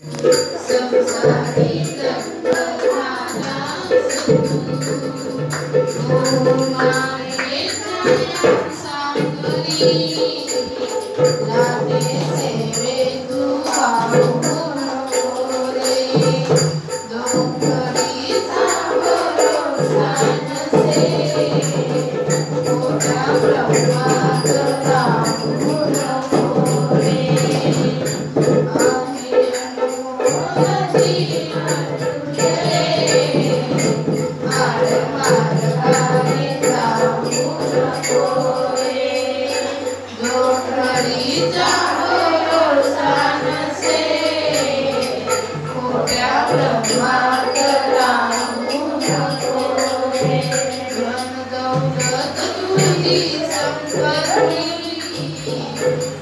संसारी दंगलाला ओ माये छाया सागरी लाटे सेवे तू पाहू नको रे डोंगरीचा भरोसा नसे मोठ्या ब्रह्मात राहू नको रे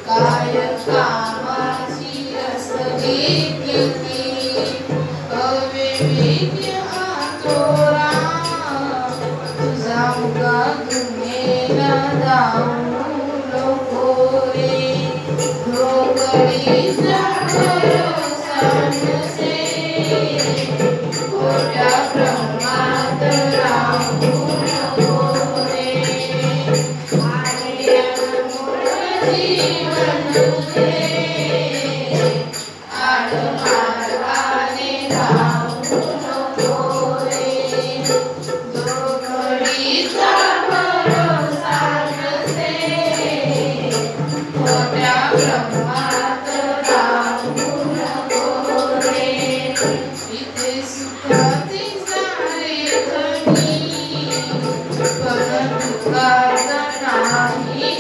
काय कामाची असली अविवेकी आतोरा तुझा मुगा तुम्हेला जाऊ नको रे डोंगरीचा भरोसा नसे खोट्या ब्रह्मात राहू नको रे जीवन तुझे आडमार्गाने धावू नको रे डोंगरीचा भरोसा नसे खोट्या ब्रह्मात राहू नको रे इथे सुखाचे सारे धनी पण तुका नाही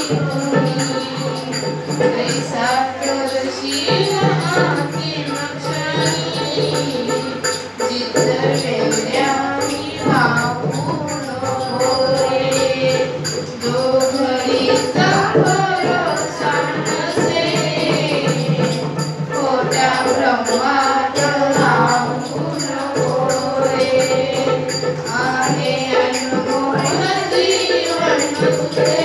ऐसा करशील आखी नक्षणी जित वेड्यानी वाहू नको रे डोंगरीचा भरोसा नसे खोट्या ब्रह्मात राहू नको रे आहे अनमोल जीवन तुझे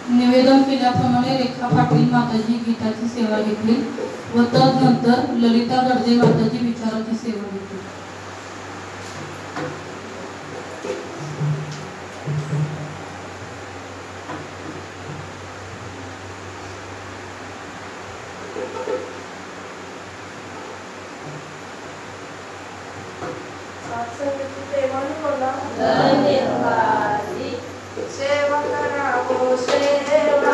निवेदन केल्याप्रमाणे रेखा पाटील माताजी गीताची सेवा घेतली व तदनंतर ललिता गडजे माताजी विचाराची सेवा घेतली. सेवा करा हो सेवा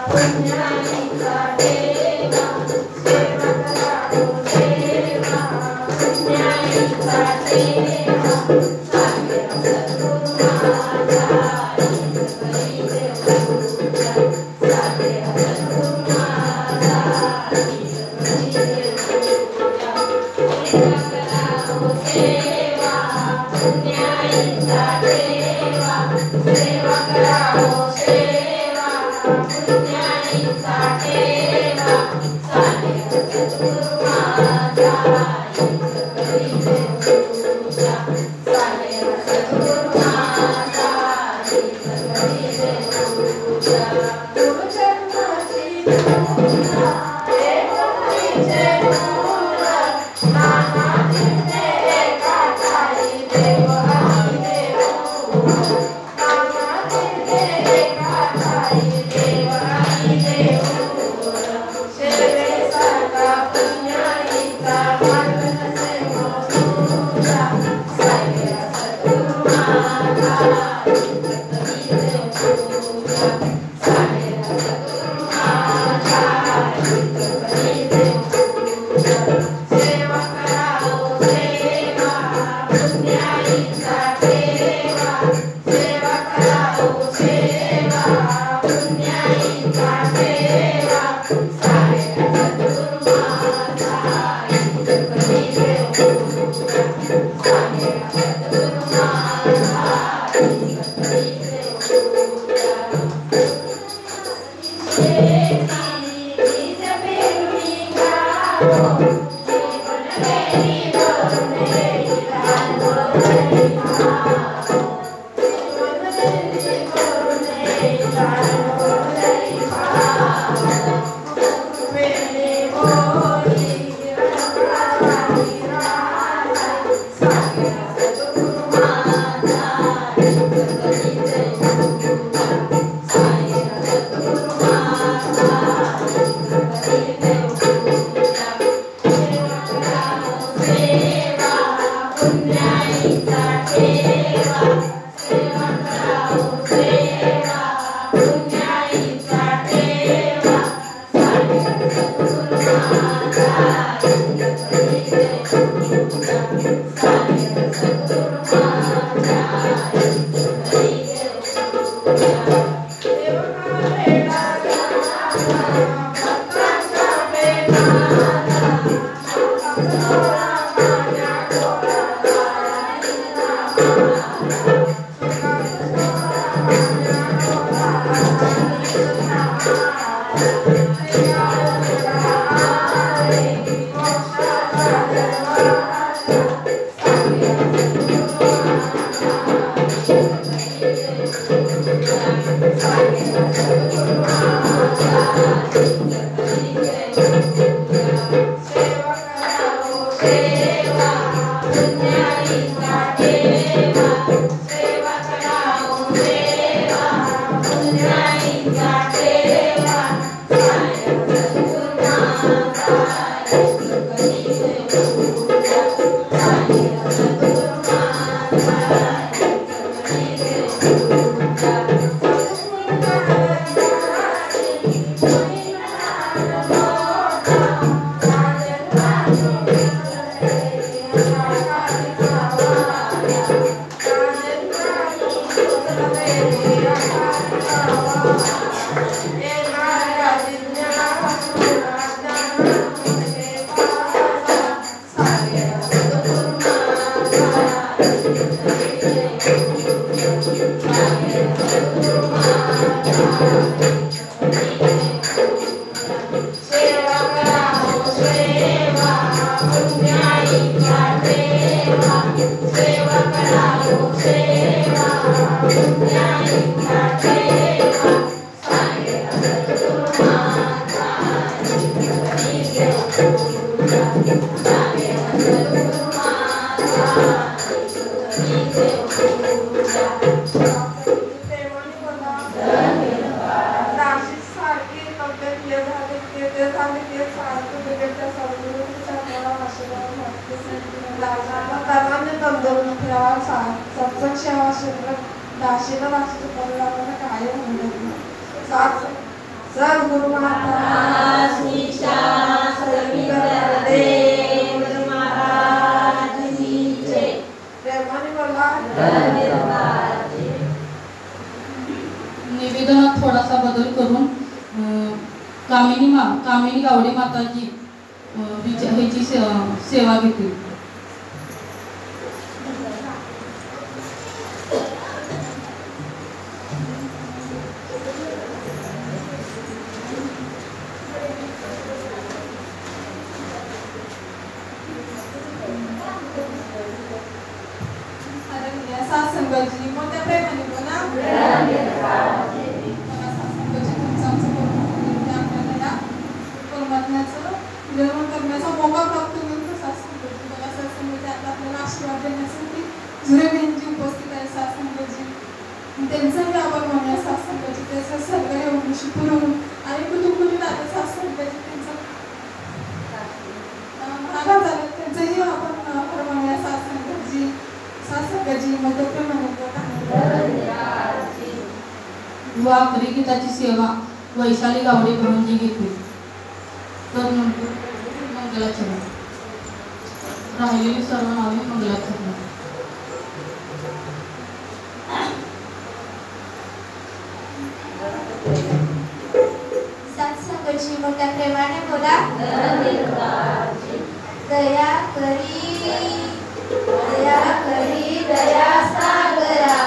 पुण्याईचा देवा सेवा करा हो सेवा पुण्याईचा देवा सागे सद्गुरु माझा करी देव सागे सद्गुरु माझा करी देव सेवा करा हो सेवा पुण्याईचा देवा सेवा करा हो सेवा पुण्याईचा देवा निवेदनात थोडासा बदल करून कामिनी गावडे माताजी ह्याची सेवा घेतील. वाकरी गीताची सेवा वैशाली गावडे बहनजी घेतील. तर मंगलाचरण राहिलेली सर्व नावे मंगलाचरण. सत्संगाची मोठ्या प्रेमाने बोला. दया करी दया सागरा,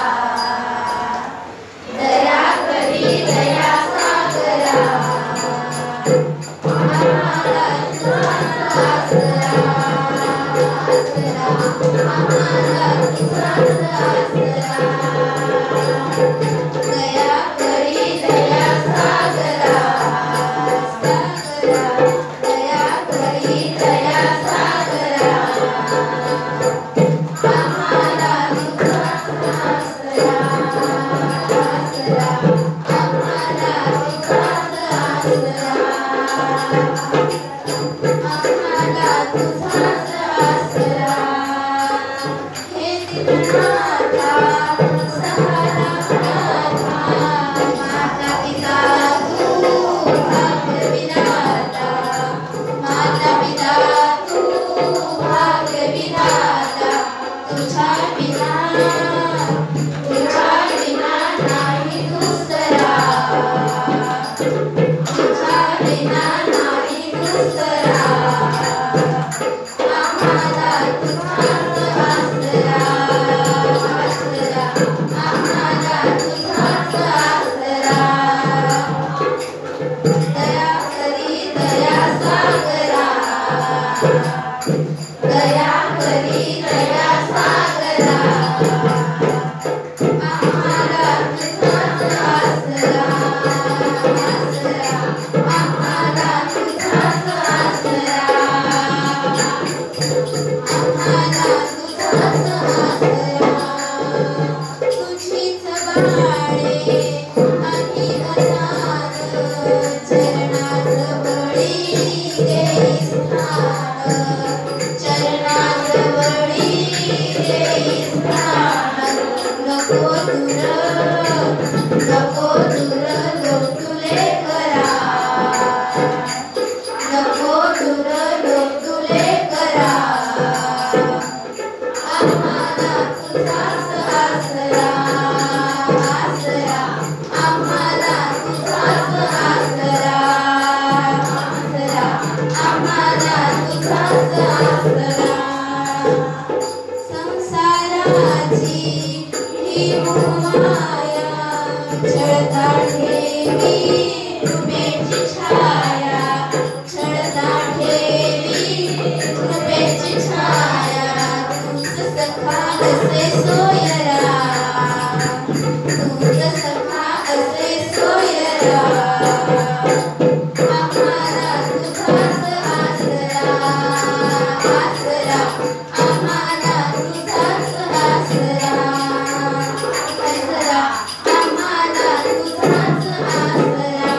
दया करी दया सागरा, आम्हाला दया करी दया सागरा आम्हाला तुझाच आसरा आसरा आम्हाला तुझाच आसरा आम्हाला तुझाच आसरा हे दीनानाथा सहारा नाथा माता पिता तू भाग्यविधाता माता पिता तू भाग्यविधाता तुझ्या बिना नाही दुसरा तुझ्या बिना नाही दुसरा आम्हाला तुझाच आसरा आसरा आम्हाला तुझाच आसरा दया करी दया सागरा दया करी दया सागरा आम्हाला तुझाच आसरा आसरा आम्हाला तुझाच आसरा आम्हाला तुझाच आसरा तुझीच बाळे आणि अनाथ चरणात बळी देई स्थान चरणात बळी देई स्थान नको दूर लोटुले करा नको दूर लोटुले करा आम्हाला तुझाच आसरा आसरा आम्हाला तुझाच आसरा आसरा आम्हाला तुझाच आसरा संसाराची ही मोहमाया छळता ठेवी कृपेची छाया छळता ठेवी कृपेची छाया तूच सखा असे सोयरा तूच सखा असे सोयरा आम्हाला तुझाच आसरा आसरा आम्हाला तुझाच आसरा आसरा आम्हाला तुझाच आसरा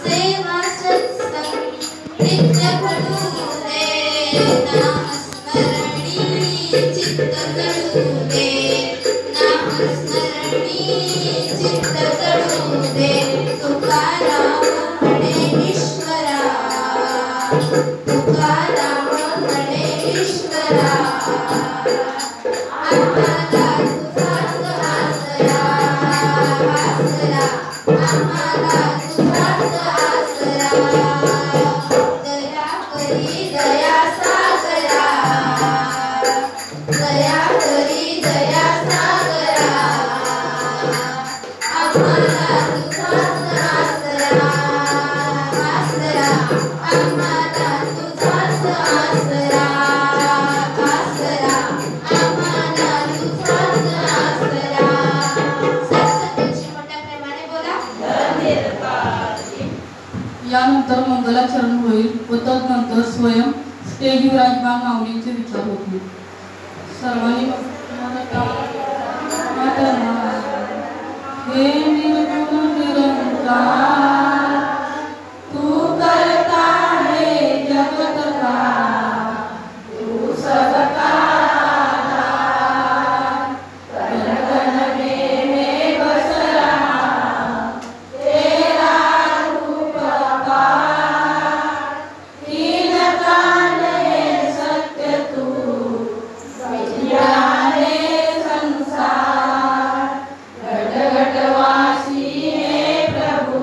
सेवा सत्संग नित्य घडू दे नामस्मरणी चित्त जळू दे नामस्मरणी चित्त जळू दे तुकाराम म्हणे ईश्वरा तुकाराम म्हणे ईश्वरा आम्हाला तुझाच आसरा आसरा आम्हाला तुझाच आसरा दया करी दया सागरा दया करी दया सागरा आम्हाला तुझाच आसरा आसरा आम्हाला तुझाच आसरा आसरा आम्हाला तुझाच आसरा सरस्वतीची मोठ्या प्रेमाने बोला यानंतर मंगलाचरण होईल व तदनंतर स्वयं स्टेज विराजमान माऊलींचे विचार होतील. सर्वांनी हे निर्गुण निरंकार तू करता हे जगत का तू सबका कण में बस रहा तेरा रूप अपार तीन काल है सत्य तू विज्ञाने संसार घट घट वासी है प्रभु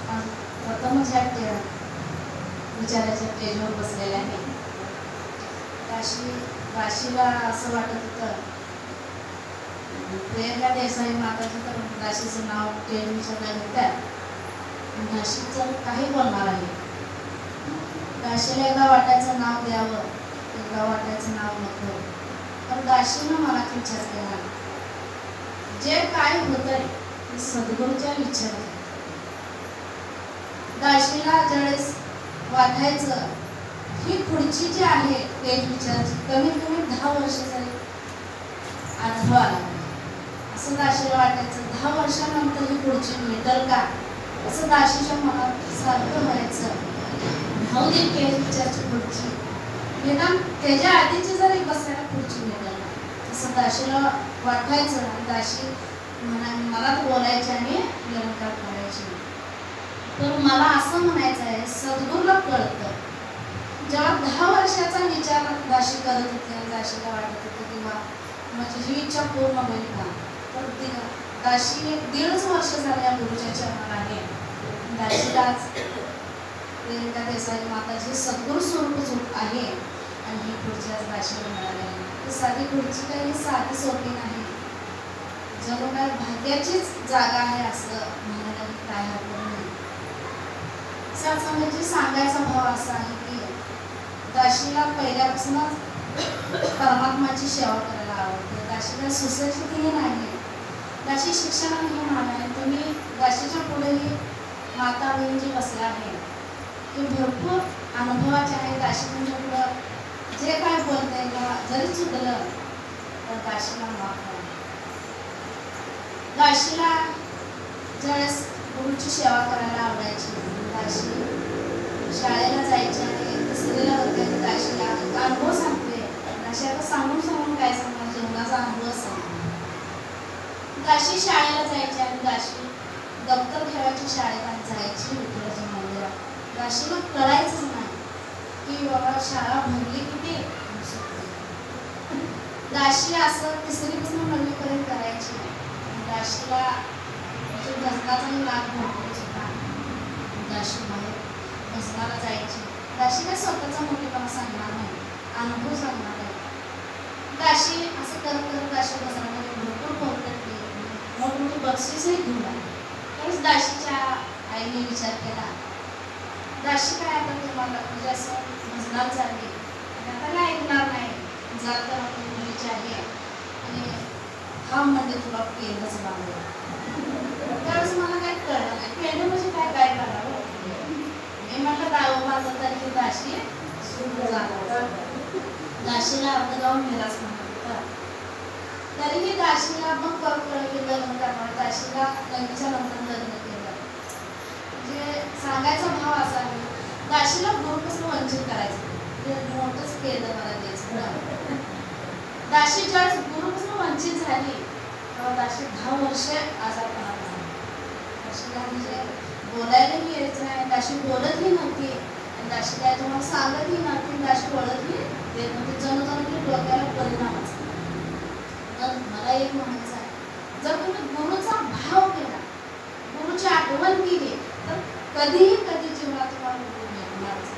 प्रथमच ह्या विचाराच्या स्टेजवर बसलेले आहे. राशीला असं वाटत होतं, प्रियंका देसाई माताजी तर राशीचं नाव स्टेज विचारल्या घेतात, राशीचं काही बोलणार आहे. राशीला एकदा वाटायचं नाव द्यावं, एकदा वाटायचं नाव नको. पण राशीनं मनात विचार केला, जे काय होतंय ते सद्गुरूच्या विचार. राशीला ज्यावेळेस वाटायचं ही पुढची जी आहे स्टेज विचाराची कमीत कमी 10 वर्ष झाली अनुभव आला. असं राशीला वाटायचं 10 वर्षानंतर ही पुढची मिळेल का, असं राशीच्या मनात सारखं व्हायचं. भाऊ दे स्टेज विचारची पुढची निदान त्याच्या आधीची जरी बसायला पुढची मिळेल का, असं राशीला वाटायचं. आणि राशी मनात बोलायची आणि निरंकार करायची. तर मला असं म्हणायचं आहे, सद्गुरूला कळतं. जेव्हा 10 वर्षाचा विचार राशी करत होते आणि राशीला वाटत होते किंवा माझी ही इच्छा पूर्ण होईल का, तर राशी 1.5 वर्ष झाले या गुरुच्या चरणाला आहे. राशीला आज प्रियंका देसाई माताजी सद्गुरू स्वरूप आहे आणि ही पुढची आज राशीला मिळाली आहे. ही साधी पुढची काही साधी सोपी नाही, जणू काय भाग्याचीच जागा आहे असं म्हणायला काय हरकत नाही. सत्संगाची सांगायचा भाव असा आहे की राशीला पहिल्यापासूनच परमात्माची सेवा करायला आवडते. राशीला सुशिक्षितही नाही, राशी शिक्षणाने नाही. तुम्ही राशीच्या पुढेही माता बहीण जी बसल्या आहे ते भरपूर अनुभवाचे आहे. राशी तुमच्या पुढं जे काय बोलते किंवा जरी चुकलं तर राशीला माफ करा. राशीला ज्यावेळेस गुरुची सेवा करायला आवडायची, राशी शाळेला जायची आणि तिसरीला होते. राशीला अनुभव सांगते. राशी आता सांगून काय सांगणार, जीवनाचा अनुभव सांगणार. राशी शाळेला जायची आणि राशी दप्तर ठेवायची शाळेत आणि जायची विठ्ठलाच्या मंदिरात. राशीला कळायचंच नाही की बाबा शाळा भरली किती. राशी असं 3रीपासून 9वीपर्यंत करायची. राशीला भजनाचाही लाभ भरपूर होता. राशी बाहेर भजनाला जायची. राशी काय स्वतःचा मोठेपणा सांगणार नाही, अनुभव सांगणार आहे. राशी असं करत करत राशी भजनामध्ये भरपूर पोहोचली, मोठमोठी बक्षीसही घेऊन आली. त्यावेळेस राशीच्या आईने विचार केला, राशी काय आता तुम्हाला म्हणजे असं भजनात झाली आणि आता काय ऐकणार नाही, जात आपण मुलीची आहे आणि हा म्हणजे तुला पेंडच बांधला. त्यावेळेस मला काय कळलं नाही, पेंड म्हणजे काय काय करावं. मी म्हटलं 10 तारखेला राशी जाणार. राशीला आपलं गाव मिराज म्हणतात. तरीही राशीला मग कळलं की लग्न करणार. राशीला लग्नाच्या नंतर लग्न केलं. म्हणजे सांगायचा भाव असा आहे, राशीला गुरुपासून वंचित करायचं मोठंच केलं मला तेच. राशी ज्यावेळेस गुरुपासून वंचित झाली तेव्हा राशी 10 वर्ष आजारपणात आली. राशीला म्हणजे बोलायलाही यायचं नाही, राशी बोलतही नव्हती आणि राशी काय तुम्हाला सांगतही नव्हती, राशी ओळखही देत नव्हती. जणू जणू डोक्याला परिणामच. तर मला एक म्हणायचं आहे, जर तुम्ही गुरुचा भाव केला, गुरुची आठवण केली तर कधीही कधी जीवनात तुम्हाला गुरु मिळणारच.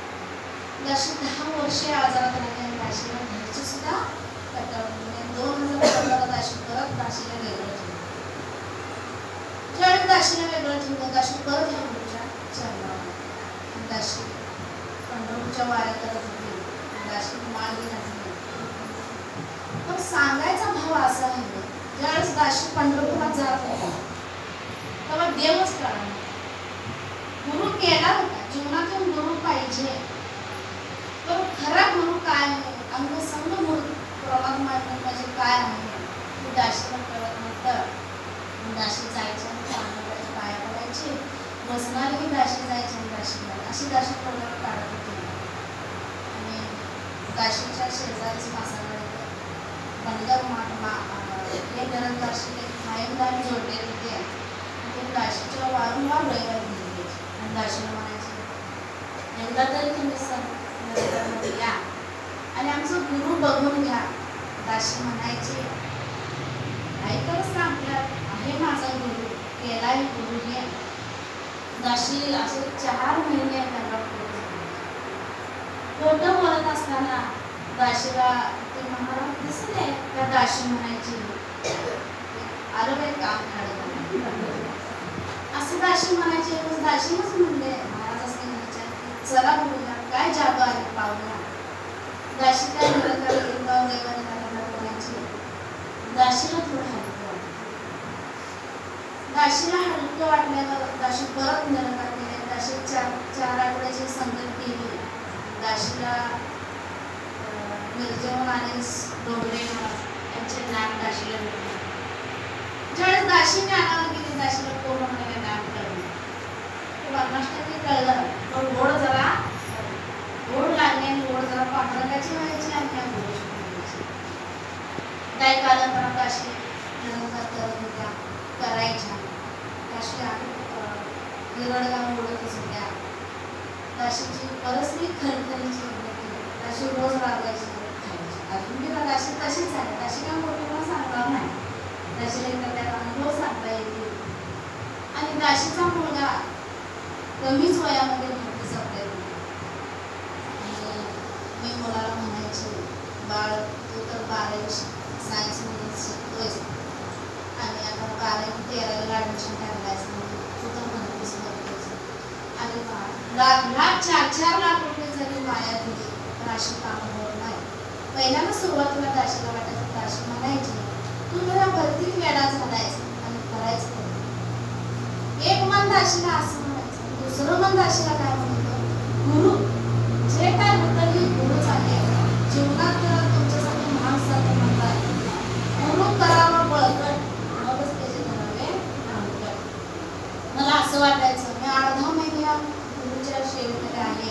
राशी 10 वर्षे आजारात राहिली आणि राशीला घरची सुद्धा कटाळली. 2015 राशी परत राशीला वेगळं ठेवलं. ज्यावेळेस राशीला वेगळं ठेवलं, राशी परत ह्या गुरुच्या चरणावर. राशी पंढरपूरच्या वाऱ्या करत होती, राशी माळही घातली. पण सांगायचा भाव असा आहे, ज्यावेळेस राशी पंढरपुरात जात होता तेव्हा देवच कळला. गुरु केला होता, जीवनातून गुरु पाहिजे, पण खरा गुरु काय आहे, अंगसंग परमात्मा म्हणजे काय आहे हे राशीला कळत नव्हतं. राशी जायची आणि चांगल्या पाया पडायची, बसणारही राशी जायची आणि राशीला अशी राशी प्रमाण काढत होती. आणि राशीच्या शेजारीच मासाकडे बंदर हे निरंकाशी कायमदारी जोडले होते. ते राशीच्या वारंवार रविवारी घेतले आणि राशीला म्हणायचे, एकदा तरी तुम्ही या आणि आमचं गुरु बघून घ्या. राशी म्हणायची, ऐकलंच ना आपल्या आहे माझा गुरु, केलाय गुरु हे दाशी असे 4 महिने त्याला खोटं बोलत असताना दाशीला ते महाराज दिसले त्या दाशी म्हणायची आलं बाई काम काढलं असं दाशी म्हणायची. दाशीनच म्हणले महाराज असं म्हणायचे चला बघूया काय जादू आहे पाहुणा. दाशी काय निरंकार गिरगाव देवाने त्याला बोलायची. दाशीला थोडं हलकं वाटलं. दाशीला हलकं वाटल्यावर दाशी परत निरंकार केले. दाशी 4 आठवड्याची संगत केली. दाशीला निर्जवन आणि डोंगरे यांचे नाम दाशीला मिळाले. ज्यावेळेस दाशीने आणायला गेली दाशीला पूर्ण म्हणाले नाम कळलं. वर्णाष्टकी कळलं पण गोड जरा गोड लागणे आणि गोड जरा पांढरकाची व्हायची आणि त्या गोडीची व्हायची. काही कालांतरात दाशी निरंकार करत होत्या करायच्या. दाशी गिरडगाव ओढतच होत्या. दाशीची परिस्थिती खरखरीची होती. दाशी रोज रागायची खायची. अजून बी दाशी तशीच आहे. दाशी काय मोठ्याला सांगणार नाही. दाशीला एकदा त्याला अनुभव सांगता येतील. आणि दाशीचा मुलगा कमीच वयामध्ये भरतीचा प्रयत्न. मी मुलाला म्हणायचे बाळ तू तर 12वी सायन्समध्ये शिकतोयस आणि आता 12वी 13वीला ॲडमिशन करायलायस तू तर भरतीच करतोयस. आणि लाख 4 लाख रुपये जरी वाया दिली तर अशी कामं होत नाही. पहिल्यांदा सुरुवातीला दाशीला वाटायचं दाशी म्हणायची तू जरा भरतीत वेडा झालायस आणि करायचं एक मन दाशीला असं म्हणायचं. दुसरं मन दाशीला काय म्हणतं गुरु जे काय होतं हे गुरुच आहे. जीवनात तुमच्यासाठी महान संत म्हणतात गुरु करावा बळकट मगच त्याचे धरावे बळकट. मला असं वाटायचं मी 8-10 महिने या गुरुच्या सेवेमध्ये आहे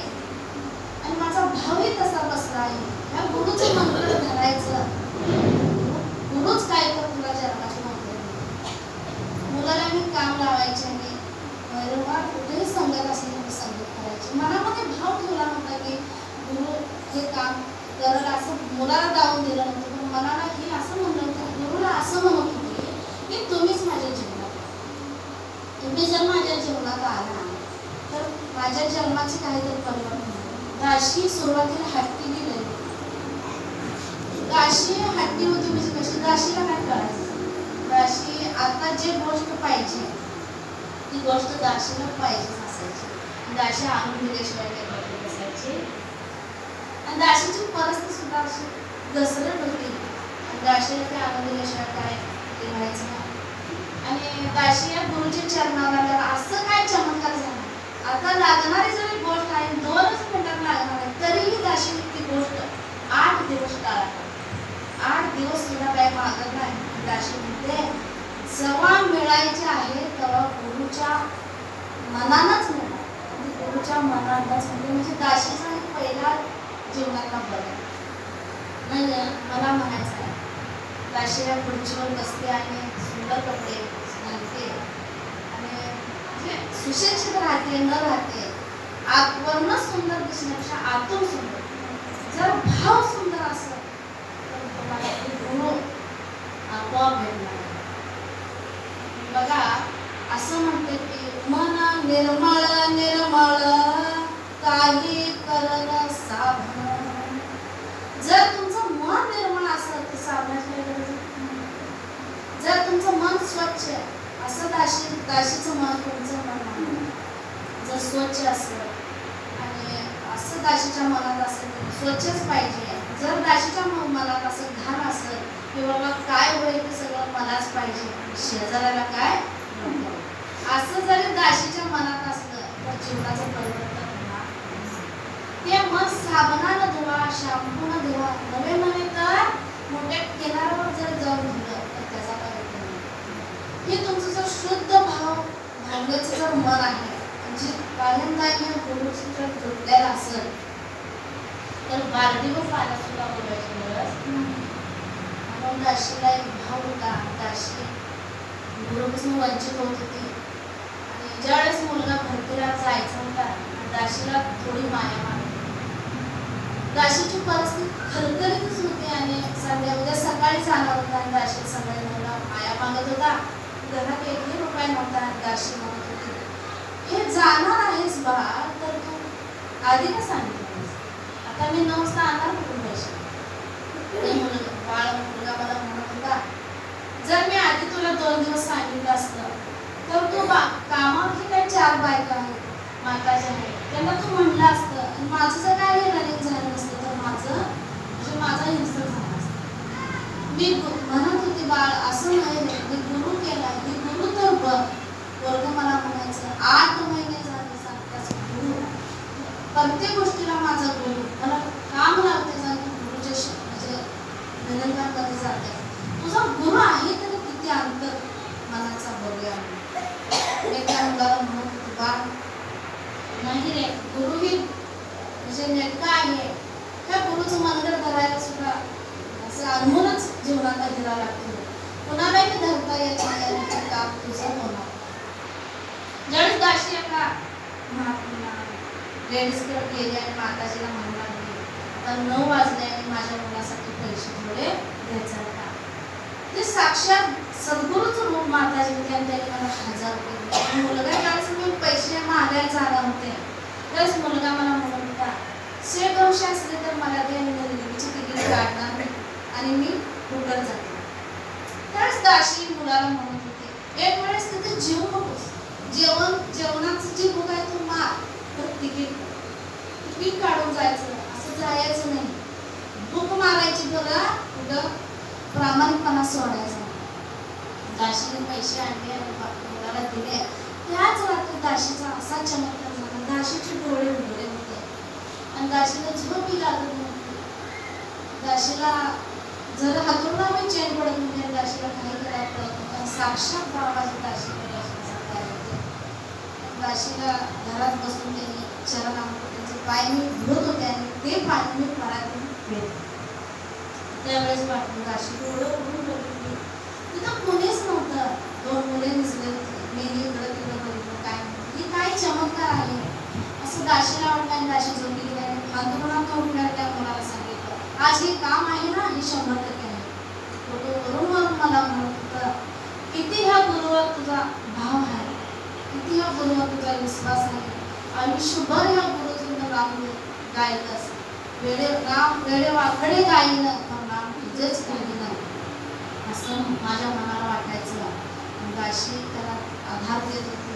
आणि माझा भावही तसा बसला आहे. या गुरुचं मंत्र धरायचं. गुरुच काय कर तुला जन्माची मंत्र मुलाला मी काम लावायचे आणि भैरवाड कुठेही संगत असली मी संगत करायची. मनामध्ये भाव ठेवला नव्हता की गुरु हे काम करल असं मुलाला दावून दिलं नव्हतं. पण मनाला हे असं म्हणलं होतं गुरुला असं म्हणत होते की तुम्हीच माझ्या जीवनात तुम्ही जर माझ्या जीवनात आला तर माझ्या जन्माचे काहीतरी परिवर्तन होईल. दाशी सुरुवातीला हट्टी गेली. दाशी हट्टी होती म्हणजे कशी दाशीला काय करायचं. दाशी आता जे गोष्ट पाहिजे ती गोष्ट दाशीला पाहिजेच असायची. दाशी आणून दिल्याशिवाय काही गोष्ट बसायची. आणि दाशीची परिस्थिती सुद्धा अशी घसरत होती. दाशीला ते आणून दिल्याशिवाय काय ते व्हायचं नाही. आणि दाशी या गुरुच्या चरणाला असं काय चमत्कार झाला. आता लागणारी जरी गोष्ट आहे 2च मिनिटात लागणार आहे तरीही दाशी ती गोष्ट 8 दिवस टाळत. 8 दिवस सुद्धा काही मागत नाही. दाशी म्हणते जेव्हा मिळायचे आहे तेव्हा गुरुच्या मनानच मिळणार. गुरुच्या मनानच म्हणजे दाशीचा पहिला जीवनातला बदल. म्हणजे मला म्हणायचं आहे दाशीला खुर्चीवर बसते आणि सुंदर कपडे घालते आणि सुशिक्षित राहते न राहते आतवरनं सुंदर दिसण्यापेक्षा आतून सुंदर. जर भाव सुंदर असेल तर तुम्हाला गुरु आपोआप भेटणार. बघा असं म्हणते की मन निर्मळ निर्मळ काही करण साधन. जर तुमचं मन निर्मळ असेल तर साबणाची काही गरज नाही. जर तुमचं मन स्वच्छ असं दाशीचं मन तुमचं मन जर स्वच्छ असेल आणि असं दाशीच्या मनात असेल तर स्वच्छच पाहिजे. जर दाशीच्या मनात असं घाण असेल की बाबा काय होईल ते सगळं मलाच पाहिजे शेजाऱ्याला काय असं जरी दाशीच्या मनात असलं तर जीवनाचं परिवर्तन होणार. ते मन साबणानं धुवा शॅम्पूनं धुवा नवे नव्हे तर मोठ्या किनाऱ्यावर जर जाऊन धुलं तर त्याचा परिवर्तन होईल. हे तुमचं जर शुद्ध भावनेचं जर मन आहे म्हणजे कायमदायी गुरुची जर जुळलेलं असेल तर बालदीवर पाण्यात सुद्धा बोलायची गरज नाही. म्हणून दाशीला एक भाव होता. दाशी गुरुपासून वंचित होत होती आणि ज्यावेळेस मुलगा भरतीला जायचा होता दाशीला थोडी माया मागली. दाशीची परिस्थिती खरखरीतच होती आणि उद्या सकाळी जाणार होता आणि दाशी सकाळी मुलगा माया मागत होता. घरात 1 रुपया नव्हता. दाशी म्हणत होती हे जाणार आहेस बाळ तर तू आधी का सांगितलं? आता मी 9 वाजता आणणार कुठून पैसे? ते मुलगा मला म्हणत होता, जर मी आधी तुला 2 दिवस सांगितलं असतं तर तू कामावरती काही 4 बायका आहेत माताच्या आहेत त्यांना तू म्हणलं असतं, आणि माझं जर काय रनिंग झालं नसतं तर माझा हिंसक झाला असतं. मी म्हणत होती बाळ असं नाही रे, मी गुरु केला, मी गुरु तर बघ. वर्ग मला म्हणायचं 8 महिने झाले सांगताच गुरु, प्रत्येक गोष्टीला माझा गुरु मला काम लावते जा तू गुरुच्या म्हणजे निरंकार कधी जाते, तुझा गुरु आहे तरी किती अंतर मनाचा बघूया. मी त्या मुलाला म्हणत होती बाळ नाही रे, गुरु ही म्हणजे नेटका आहे, त्या गुरुचं मंदिर धरायला सुद्धा असं अनुभवच जीवनाला दिला लागतो. कुणालाही धरता येत नाही याचे काम तुझं होणार. ज्यावेळेस दाशी एका महात्मा लेडीजकडे गेली आणि माताजीला म्हणू लागली, आता 9 वाजले आणि माझ्या मुलासाठी पैसे थोडे द्यायचं का? ते साक्षात सद्गुरूचं रूप माताजी होते आणि त्यांनी मला 1000 रुपये दिले. मुलगा ज्यावेळेस मी पैसे मागायला जाणार होते त्यावेळेस मुलगा मला म्हणत होता, 100-200 असले तर मला ते रेल्वेची तिकीट काढणार नाही आणि मी कुठं जाते. त्यावेळेस दाशी मुलाला म्हणत होते, एक वेळेस तिथे जीव नकोस, जेवणाचं जी भूक आहे तू मार, तर तिकीट काढून जायचं, असं जायचं नाही. भूक मारायची बघा, कुठं प्रामाणिकपणा सोडायचा. दाशीने पैसे आणले आणि मुलाला दिले. त्याच रात्री दाशीचा असा चमत्कार झाला, दाशीचे डोळे उघडले होते आणि दाशीला झोपही लागत नव्हती. दाशीला जर हातून चेन पडत नव्हती, दाशीला काही करायला पडत नव्हतं. साक्षात बाबाजी दाशीकडे दाशीला घरात बसून त्यांनी चरणामध्ये पाय मी धुत होते आणि ते पाणी मी परातून पिले. त्यावेळेस वाटलं दाशी डोळं उघडून बघितली, तिथं कोणीच नव्हतं. 2 मुले दिसले होते. मी इकडं तिकडं बघितलं, काय चमत्कार आहे असं दाशीला वाटलं आणि दाशी झोपी गेली आणि अंतरुणात उठल्या त्या मुलाला सांगितलं, आज हे काम आहे ना, हे 100% आहे. तो वरून मला म्हणत होता, किती ह्या गुरुवर तुझा भाव आहे, किती ह्या गुरुवर तुझा विश्वास आहे, आयुष्यभर ह्या गुरुचं नाम गायलंस, वेळेवाकडे गायलं पण नाम तुझेच गायलं असं माझ्या मनाला वाटायचं. दाशी त्याला आधार देत होती.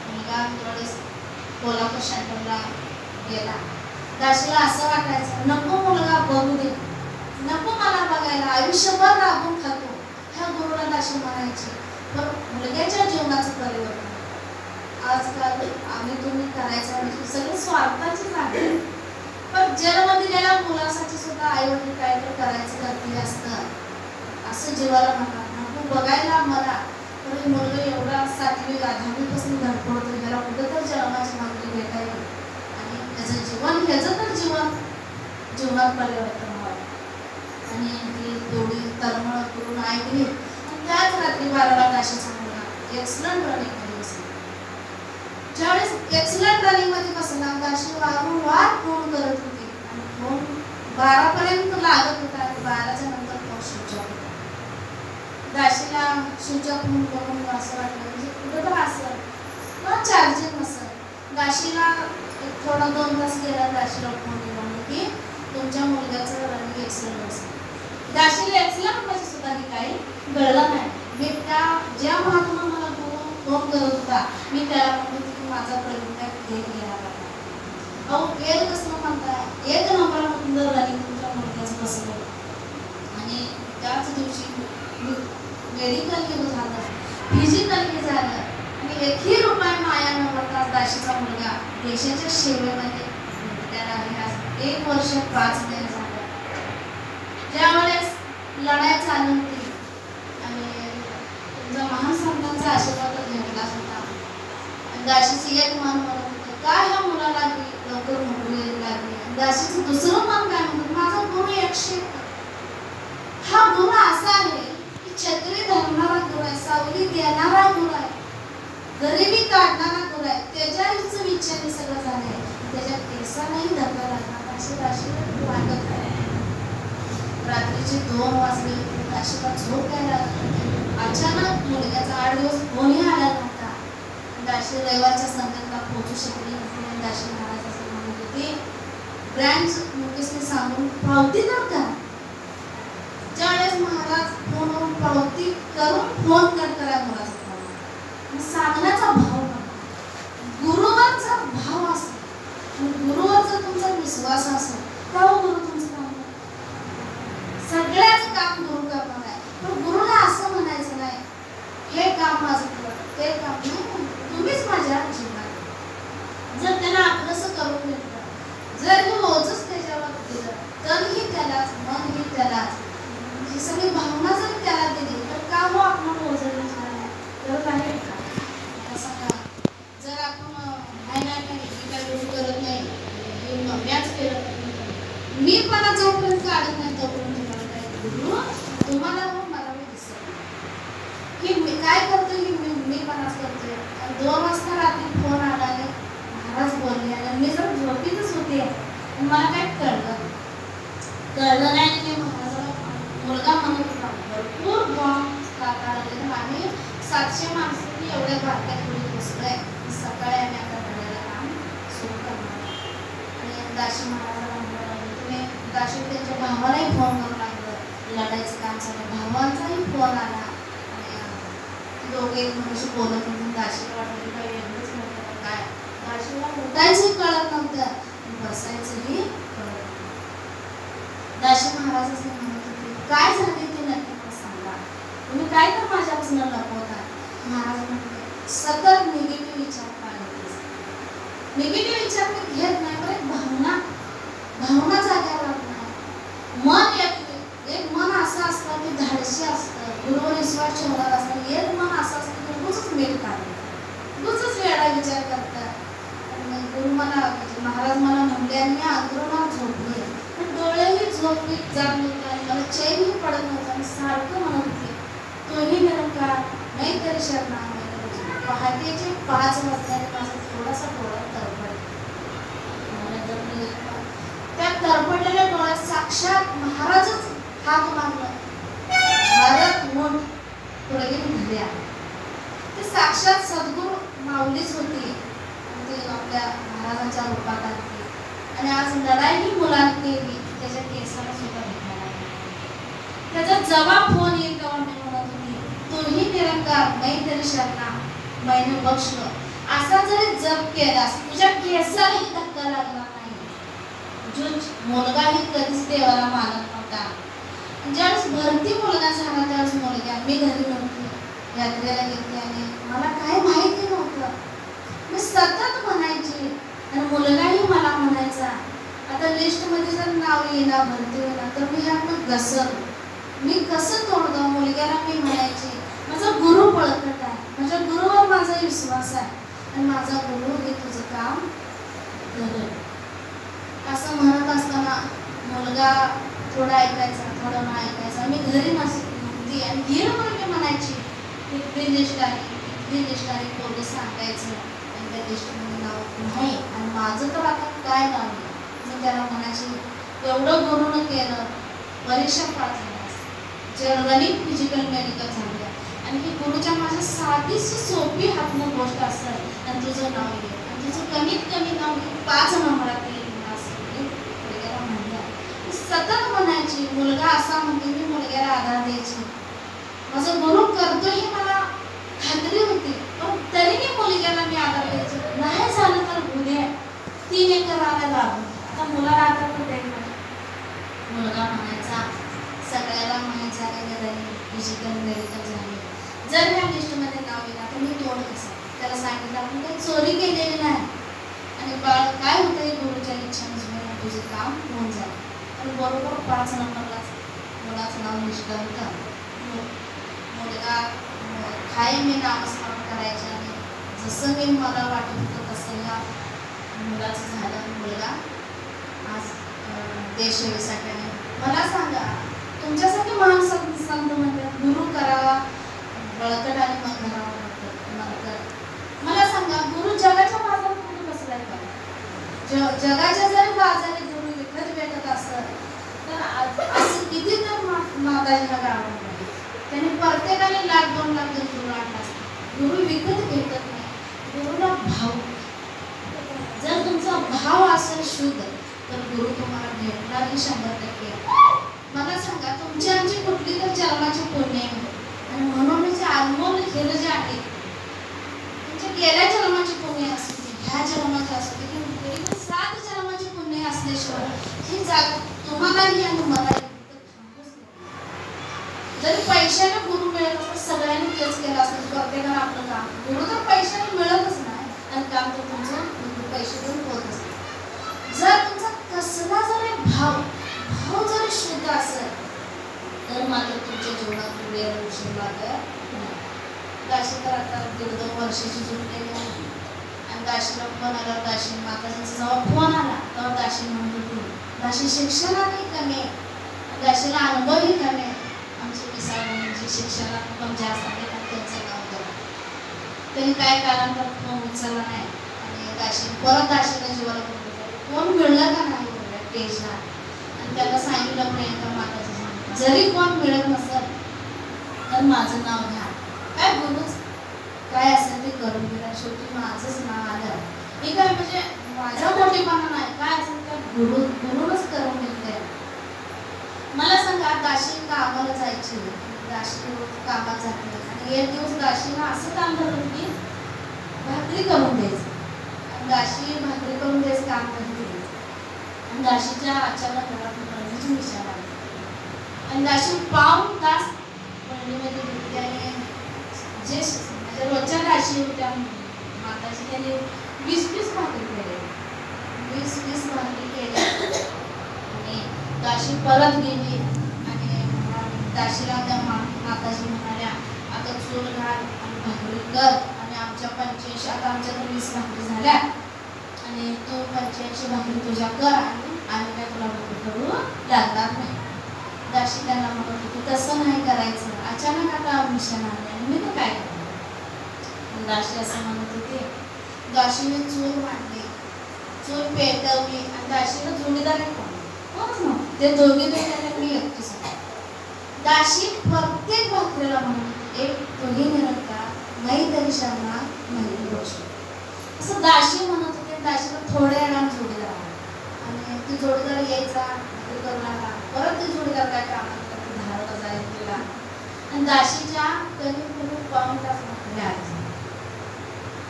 मुलगा थोडेस कोल्हापूर सेंटरला गेला. दाशीला असं वाटायचं, नको मुलगा बघू दे, नको मला बघायला, आयुष्यभर राबून खातो, ह्या गुरुला दाशी म्हणायची. पण मुलग्याच्या जीवनाचं परिवर्तन आजकाल आम्ही तुम्ही करायचं म्हणजे सगळं स्वार्थाचीच आहे. पण जन्म दिलेल्या मुलासाठी सुद्धा आईवडील काहीतरी करायचं कर्तव्य असतं असं जीवाला म्हणतात. नको बघायला मला, तर मुलगा एवढा 7वी 10वी पासून धडपडतो, ह्याला कुठं तर जन्माची मागणी भेटावी आणि त्याचं जीवन, ह्याचं तर जीवनात परिवर्तन व्हावं. आणि ती तेवढी तळमळ करून ऐकली आणि त्याच रात्री 12ला दाशीचा मुलगा एक्सलंट रनिंग मध्ये बसला. ज्यावेळेस एक्सलंट रनिंग मध्ये बसला, दाशी वारंवार फोन करत होती आणि फोन 12 पर्यंत लागत होता आणि 12च्या नंतर फोन स्विच ऑफ होता. दाशीला स्विच ऑफ होऊन बघून असं वाटलं म्हणजे कुठं तर असेल किंवा चार्जिंग नसेल. दाशीला थोडा 2 तास गेला, दाशीला फोन दिला की तुमच्या मुलग्याचं रनिंग एक्सलंट असेल. दाशीला एक्सलंट म्हणजे सुद्धा हे काही कळलं नाही. मी ज्या महात्मा मला फोन करत होता मी त्याला म्हणत की माझा प्रवीण फेल गेला. अहो फेल कसं म्हणताय, 1 नंबरमधून जर रनिंग तुमच्या मुलग्याचं बसलं आणि त्याच दिवशी मेडिकल झालं, फिजिकल झालं आणि 1ही रुपया माया न करता दाशीचा मुलगा देशाच्या सेवेमध्ये त्याला आज 1 वर्ष 5 महिने झालं. ज्यावेळेस लढाई चालू होती आणि तुमचा महान संतांचा आशीर्वाद घेतला होता आणि दाशीची एक मन म्हणत होतं, काय ह्या मुलाला लवकर नोकरी लागली. दाशीचं दुसरं मन काय म्हणत, माझा गुरु 101. हा गुरु असा आहे की छत्री धरणारा गुरु आहे, सावली देणारा गुरु आहे, गरिबी काढणारा गुरु आहे. त्याच्याच विचाराने सगळं झालंय, त्याच्या केसालाही धक्का लागणार अशी दाशीला वाटत आहे. रात्रीचे 2 वाजले, दाशीला झोप यायला लागली. अचानक मुलग्याचा 8 दिवस कोणी आला नव्हता. दाशी रविवारच्या संध्याकाळी पोहोचू शकली नसते आणि दाशी महाराज असं म्हणत होते ब्रँच मुकेशने सांगून पावती नव्हता. ज्यावेळेस महाराज फोनवरून पावती करून फोन कट करायला मुलाचा फोन सांगण्याचा भाव गुरुवरचा भाव असतो. गुरुवर जर तुमचा विश्वास असेल तर गुरु तुमचं काम सगळ्याच काम गुरु करणार आहे. पण गुरुला असं म्हणायचं नाही हे काम माझं कर ते काम नाही, तुम्हीच माझ्या जीवनात. जर त्याला आपलंसं करून घेतलं, जर हे रोजच त्याच्यावर दिलं तरीही त्यालाच, मन ही त्यालाच, ही सगळी भावना जर त्याला दिली तर काम आपण ओझरलं नाही तर आहे का? सांगा, जर आपण करत नाही मॅच केलं मी पण जोपर्यंत काढत नाही तोपर्यंत तुम्हाला काय गुरु तुम्हाला मला दिसत की मी काय करतोय की मी पणाच करतोय. 2 वाजता रात्री फोन आला आणि महाराज बोलले आणि मी जर झोपीतच होते मला काय कळलं नाही आणि मी महाराजाला मुलगा म्हणत होता भरपूर बॉम्ब काढले आम्ही 700 माणसांनी एवढ्या बारक्यात खोलीत बसलोय. सकाळी आम्ही आता घड्याला काम सुरू करणार आणि दाशी महाराजाला म्हणाले तुम्ही दाशी त्यांच्या भावालाही फोन करू लागलं लढायचं काम चालू. भावांचाही फोन आला आणि दोघे मनुष्य बोलत होते. दाशीला वाटलं काही वेगळंच नव्हतं काय दाशीला उठायचंही कळत नव्हतं बसायचंही कळत नव्हतं. दाशी महाराज असे म्हणत होते काय झाले ते नक्की मला सांगा, तुम्ही काय तर माझ्यापासून लपवता. महाराज म्हणते सतत निगेटिव्ह विचार पाळायचे. निगेटिव्ह विचार मी घेत नाही पण भावना जाग्यावर नाही. मन एक मन असं असतं की धाडशी असतं, गुरुवर विश्वास ठेवणार असतं. एक मन असं असतं की उगच मेल काढतं, उगच वेळा विचार करतात. गुरु मला महाराज मला म्हणले आणि मी अंतरुणात झोपले पण डोळेही झोपली जात नव्हते आणि मला चैनही पडत नव्हतं आणि सारखं म्हणत होते तोही निरंकार नाही तरी शरणा. पहाटेचे 5 वाजल्याने माझा थोडासा डोळा तरपडला. त्या तरपडलेल्या डोळ्यात साक्षात महाराजच हात मारला भारत मोठ पुढे धरल्या. ते साक्षात सद्गुरू माऊलीच होती आणि ते आपल्या महाराजांच्या रूपात आली आणि आज लढाई मुलात केली त्याच्या केसाला सुद्धा भेटायला. त्याचा जबाब फोन येईल तेव्हा मी म्हणत होती तोही निरंकार नाही तरी शरणा मैंने बक्षलं. असा जरी जप केलास तुझ्या केसालाही धक्का लागणार नाही. जो मुलगाही कधीच देवाला मानत नव्हता. ज्यावेळेस भरती मुलगा झाला त्यावेळेस मुलगा मी घरी नव्हती यात्रेला गेले आणि मला काय माहिती नव्हतं. मी सतत म्हणायची आणि मुलगाही मला म्हणायचा. आता लिस्टमध्ये जर नाव येणार भरती होणार तर मी ह्यातनं मी कसं तोडतो. मुलग्याला मी म्हणायची माझा गुरु पळकट आहे, माझ्या गुरुवर माझा विश्वास आहे आणि माझा गुरु हे तुझं काम करेल. असं म्हणत असताना मुलगा थोडा ऐकायचा थोडं न ऐकायचा. मी घरी नसती आणि गिरवर मी म्हणायची इथली लिस्ट आली पोलीस सांगायचं आणि त्या लिस्टमध्ये नाव नाही आणि माझं तर आता काय नाव आहे. मी त्याला म्हणायची एवढं गुरुनं केलं परीक्षा पास झाल्या गणित फिजिकल मेडिकल झाले आणि ही गुरुच्या माझ्या साधीशी सोपी हातनं गोष्ट असेल आणि तुझं नाव घे आणि तुझं कमीत कमी नाव घे 5 नंबरात येईल मुलग्याला म्हणलं. सतत म्हणायची मुलगा असा म्हणते मी मुलग्याला आधार द्यायची. माझा गुरु करतो ही मला खात्री होती पण तरी मी मुलग्याला मी आधार द्यायची. नाही झालं तर उद्या 3 एकर आणायला लागून आता मुलाला आधार तर द्यायला. मुलगा म्हणायचा सगळ्याला म्हणायचं आहे फिजिकल मेडिकल झाले जर ह्या लिस्टमध्ये नाव येणार तर मी तोड कसं. त्याला सांगितलं आपण काही चोरी केलेली नाही आणि बाळ काय होतं हे गुरुच्या इच्छेनुसार तुझं काम होऊन जाईल. आणि बरोबर 5 नंबरला मुलाचं नाव लिस्ट होतं. मुलगा कायम मी नामस्मरण करायचे आणि जसं मी मला वाटत होतं तसं या मुलाचं झालं. मुलगा आज देशसेवेसाठी. मला सांगा तुमच्यासाठी महान संत म्हणतात गुरु करावा बळकट आणि मग घरावा नंतर. मला सांगा गुरु जगाच्या बाजारात कुठे बसलाय का? जगाच्या जरी बाजारात गुरु विकत भेटत असत तर असं किती तर माताजीला गावामध्ये त्यांनी प्रत्येकाने 1,00,000-2 लाख गुरु आणला असता. गुरु विकत भेटत नाही. गुरुला भाव शुद्ध, तर गुरु तुम्हाला भेटणार ही 100%. मला सांगा, तुमची आमची कुठली तर जन्माची पुण्य आहे आणि म्हणून जे अनमोल खेळ जे आहे तुमच्या गेल्या जन्माची पुण्य असते, ह्या जन्माची असते, की 7 जन्माची पुण्य असल्याशिवाय ही जागा तुम्हालाही आणि मलाही थांबूच नाही. जरी पैशाने गुरु मिळत असतं, सगळ्यांनी तेच केलं असतं, प्रत्येकानं आपलं काम. गुरु तर पैशाने मिळतच नाही आणि काम तर तुमचं पैसे देऊन होत असतं. जर तुमचा कसला जरी भाव जरी शुद्ध असेल तर मात्र तुमच्या जीवनात पुढे उशीर लागत नाही. दाशी तर आता 1.5 वर्षाची जुळलेली आहे आणि दाशीला फोन आला, दाशी माताजींचा जेव्हा फोन आला तेव्हा दाशी म्हणत होती, दाशी शिक्षणाने कमी आहे, दाशीला अनुभवही कमी आहे. आमचे मिसाळ म्हणजे शिक्षणात पण जास्त आहे आणि त्यांचं नाव करा. त्यांनी काय कारण तर फोन उचलला नाही आणि दाशीला जीवाला फोन मिळलं का नाही टेजला आणि त्याला सांगितलं, प्रियंका माताजी जरी कोण मिळत नसेल तर माझं नाव घ्या, काय बोलूच काय असेल ते करून घ्या, शेवटी माझंच नाव आलं. मी काय म्हणजे माझा मोठेपणा नाही, काय असेल तर गुरुनच करून घेतलंय. मला सांगा, दाशी कामाला जायची, दाशी कामात जाते आणि एक दिवस दाशीला असं काम करत की भाकरी करून द्यायचं. दाशी भाकरी करून द्यायचं काम करते आणि दाशीच्या अचानक घरात मळणीची मिशाल आली आणि दाशी 1.5 तास मळणीमध्ये होती आणि जे म्हणजे रोजच्या दाशी होत्या माताची त्यांनी 20 भाकरी केले, 20 भाकरी केल्या आणि दाशी परत गेली आणि दाशीला त्या माताजी म्हणाल्या, आता चूल घाल आणि भाकरी कर आणि आमच्या 85 आता आमच्या तर 20 भाकरी झाल्या आणि तू 85 भाकरी तुझ्या कर आणि आम्ही काय तुला भाकरी करू लागणार नाही. दाशी त्यांना म्हणत होती, तसं नाही करायचं, अचानक आता मिशन आले आणि मी तर काय करणार. दाशी असं म्हणत होती. दाशीने चूल मांडली, चूल पेटवली आणि दाशीला जोडीदार कोणच नव्हतं, ते दोघे मी एकटीच. दाशी प्रत्येक भाकरीला म्हणत, एक दोघी निरंकार नाही तरी शरणार नाही गोष्ट, असं दाशी म्हणत होते. दाशीला थोड्या वेळानं जोडीदार आला आणि ती जोडीदार यायचा, भाकरी करून आला, परत ती जोडीदार काय कामाला धारला जायला आणि दाशीच्या कमी 1.5 तास भाकरी आली.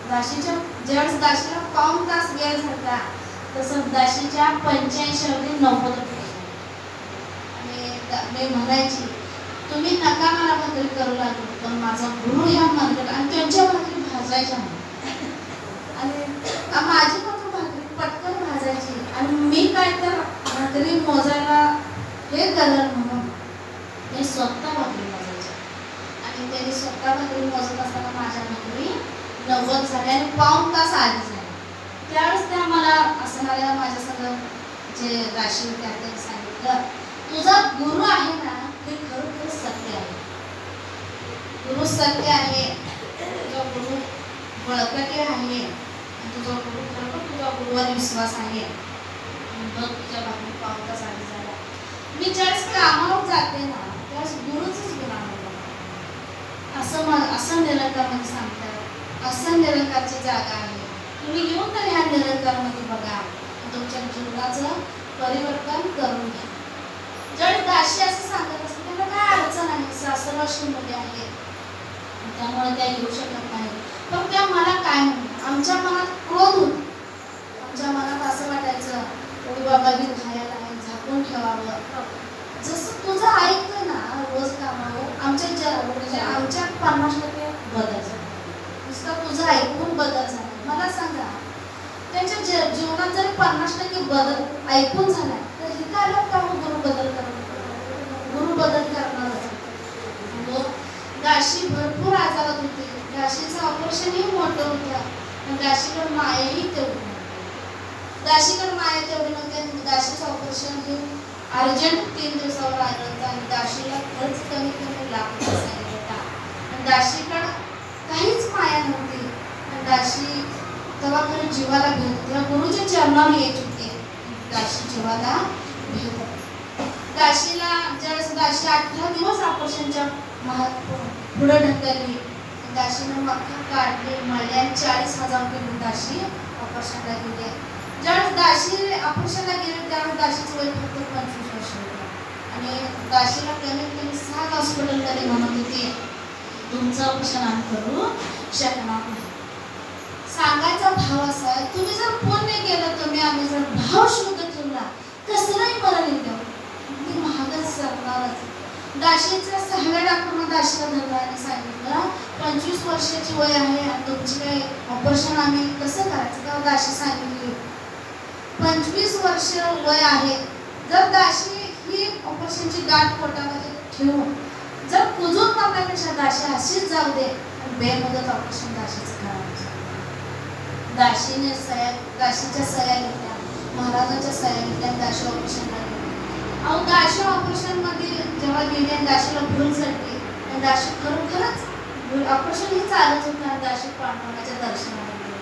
दाशीच्या ज्यावेळेस दाशीला 1.5 तास वेळ झाला तसं दाशीच्या 85 अगदी 90 आणि मी म्हणायची, तुम्ही नका मला भाकरी करू लागलो, पण माझा गुरु ह्या मंदिरात आणि त्यांच्या भाकरी भाजायच्या आणि माझी पण भाकरी पटकन भाजायची आणि मी काय तर भाकरी मोजायला हे करल म्हणून मी स्वतः भाकरी मोजायची आणि त्यांनी स्वतः भाकरी मोजत असताना माझ्या भाकरी 90 झाल्या आणि 1.5 तास आधी झाले. त्यावेळेस त्या मला असणाऱ्या माझ्या सगळं जे राशी होते त्यांनी सांगितलं, तुझा गुरु आहे ना हे खरोखर सत्य आहे, गुरु सत्य आहे, तुझा गुरु बळकटी आहे, तुझा गुरु खरोखर तुझ्या गुरुवर विश्वास आहे. बघ तुझ्या भाकरी 1.5 तास आधी झाला. मी ज्यावेळेस कामावर जाते ना त्यावेळेस गुरुचंच गुण असं निरंकारमध्ये सांगतात, असं निरंकारची जागा आहे, तुम्ही येऊन तर ह्या निरंकारमध्ये बघा, तुमच्या जीवनाचं परिवर्तन करून घ्या. ज्यावेळेस दाशी असं सांगत असते त्यांना काय अडचण आहे, सासरवाशी मुले आहेत त्यामुळे त्या येऊ शकत नाही, पण त्या मला काय म्हणतात, आमच्या मनात क्रोध होतो, आमच्या मनात असं वाटायचं की बाबा बी खायला आहे, झाकून ठेवावं. जसं तुझं ऐकतं ना रोज कामावर आमच्या 50% बदल झाला, नुसतं तुझं ऐकून बदल झाला. मला सांगा, त्यांच्या जीवनात जरी 50% बदल ऐकून झाला तर हे काय लोक का गुरु बदल करणारच. दाशी भरपूर आजारात होती, दाशीचं ऑपरेशनही मोठं होतं पण दाशीकडे मायाही तेवढी नव्हती. दाशीचं ऑपरेशन हे अर्जंट 3 दिवसावर आलं होतं आणि दाशीला खर्च कमीत कमी लाख सांगितलं होता आणि दाशीकडं काहीच माया नव्हती आणि दाशी तेव्हा खरं जीवाला भेट तेव्हा गुरुच्या चरणावर येत होते. दाशी जीवाला भेट दाशीला ज्यावेळेस दाशी 18 दिवस ऑपरेशनच्या पुढे ढकलली, दाशीनं मक्का काढली, मळल्या 40,000 रुपये दाशी ऑपरेशनला गेली ज्यावेळेस दाशी ऑपरेशनला गेले त्यावेळेस दाशीचं वय फक्त 25 वर्ष होतं आणि दाशीला कमीत कमी 7 हॉस्पिटलमध्ये म्हणत होते तुमचं ऑपरेशन आम्ही करू शकणार नाही. सांगायचा भाव असा आहे, तुम्ही जर पुण्य केलं तुम्ही आम्ही जर भाव शुद्ध ठेवला कसलंही मरण येतं मी महागच सरणारच. दाशीच्या 6व्या डॉक्टरनं दाशीला धरला आणि सांगितलं 25 वर्षाची वय आहे आणि तुमची काही ऑपरेशन आम्ही कसं करायचं. तेव्हा दाशी सांगितली 25 वर्ष वय आहे, जर दाशी ही ऑपरेशनची गाठ पोटामध्ये ठेवून जर कुजून कापण्यापेक्षा दाशी अशीच जाऊ दे आणि बेमुदत ऑपरेशन दाशीचं करायचं. दाशीने दाशीच्या सह्या घेतल्या, महाराजांच्या सह्या घेतल्या, दाशी ऑपरेशनला गेली. अहो दाशी ऑपरेशनमध्ये जेव्हा गेली आणि दाशीला भूल चढली आणि दाशी खरोखरच ऑपरेशन हे चालत होतं आणि दाशी पांडुरंगाच्या दर्शनाला गेली.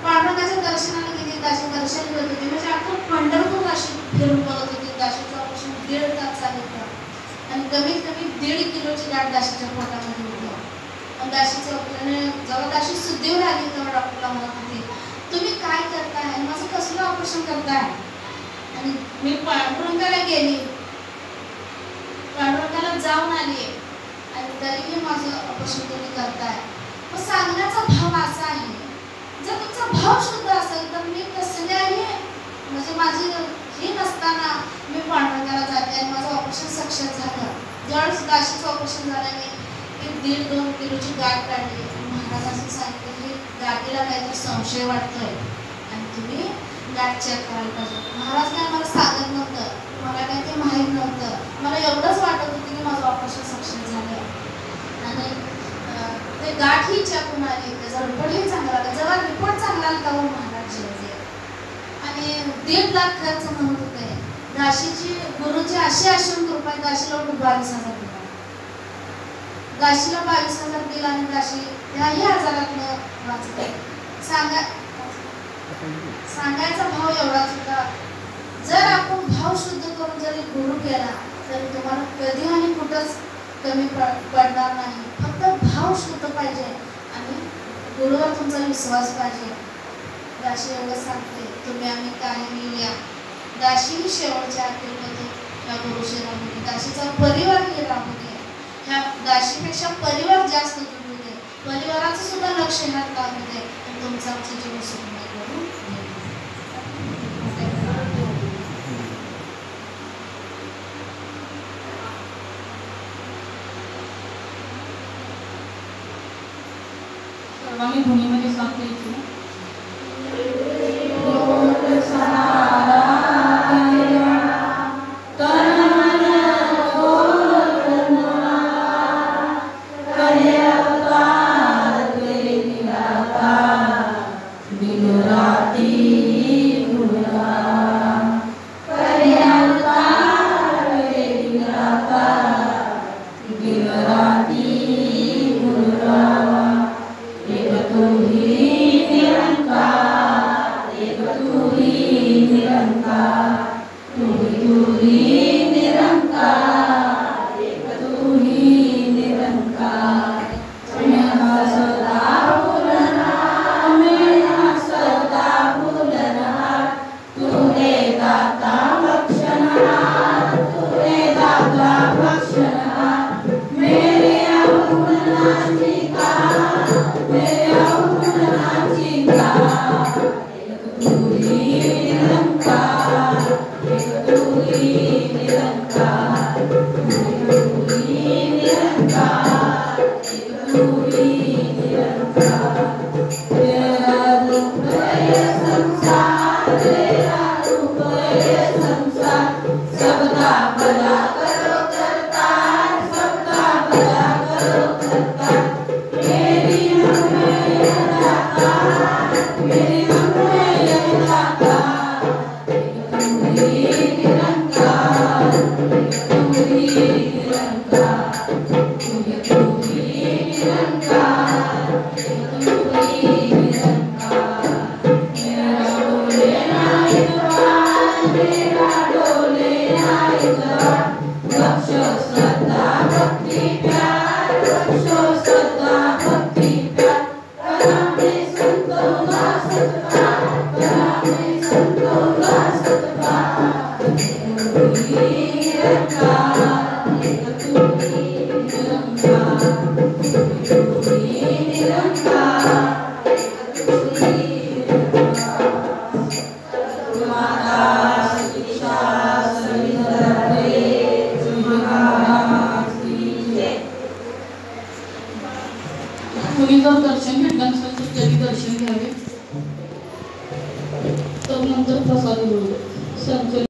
पांडुरंगाच्या दर्शनाला गेली, दाशी दर्शन घेत होती म्हणजे अख्खं पंढरपूर दाशी फिरून बघत होती. दाशीचं ऑपरेशन 1.5 तास झालं होतं आणि कमीत कमी 1.5 किलोची गाठ दाशीच्या पोटामध्ये होती. आणि दाशीचं ऑपरेशन जेव्हा दाशी शुद्धीवर आली तेव्हा डॉक्टरला म्हणत होती तुम्ही काय करताय आणि माझं कसलं ऑपरेशन करताय. आणि मी पांडुरंगाला गेली, पांडुरंगाला जाऊन आली आणि तरीही माझं ऑपरेशन तुम्ही करताय. मग सांगण्याचा भाव असा आहे जर तुमचा भाव शुद्ध असेल तर मी कसल्याही म्हणजे माझी हे नसताना मी पांडुरंगाला जाते आणि माझं ऑपरेशन सक्सेस झालं. ज्यावेळेस दाशीचं ऑपरेशन झाल्याने 1.5-2 किलोची गाठ काढली. महाराजांनी सांगितलं की गाठीला काहीतरी संशय वाटतोय आणि तुम्ही गाठ चेक करायला पाहिजे. महाराज काय मला सांगत नव्हतं, मला काही ते माहीत नव्हतं, मला एवढंच वाटत होतं की माझं ऑपरेशन सक्सेस झालं आणि ते गाठ ही चेक होऊन आली, त्याचा रिपोर्टही चांगला आला. जेव्हा रिपोर्ट चांगला आला तेव्हा महाराज जेवले आणि 1.5 लाख खर्च म्हणत होते. दाशीची गुरुची अशी असून कृपा दाशीला 22,000 दिला. दाशीला 22,000 दिला आणि दाशी त्याही आजारातनं वाचते. सांगायचा भाव एवढाच होता जर आपण भाव शुद्ध करून जरी गुरु केला तरी तुम्हाला कधी आणि कुठंच कमी पडणार नाही. फक्त भाव शुद्ध पाहिजे आणि गुरुवर तुमचा विश्वास पाहिजे. दाशी एवढं सांगते तुम्ही आम्ही कायम या. दाशी ही शेवटच्या आठवड्यामध्ये या गुरुशेरामध्ये दाशीचा परिवार हे राहू दे. ह्या दाशीपेक्षा परिवार जास्त जुळू दे, परिवाराचं सुद्धा लक्ष ह्यात लागू दे आणि तुमचा आमची जीवन सुखमय करून दे. सर्वांनी ध्वनीमध्ये साथ द्यायची. तुम कोणी जर दर्शन घेतलं नसेल तर त्यांनी दर्शन घ्यावे. तर नंतर प्रसाद होईल. संचलन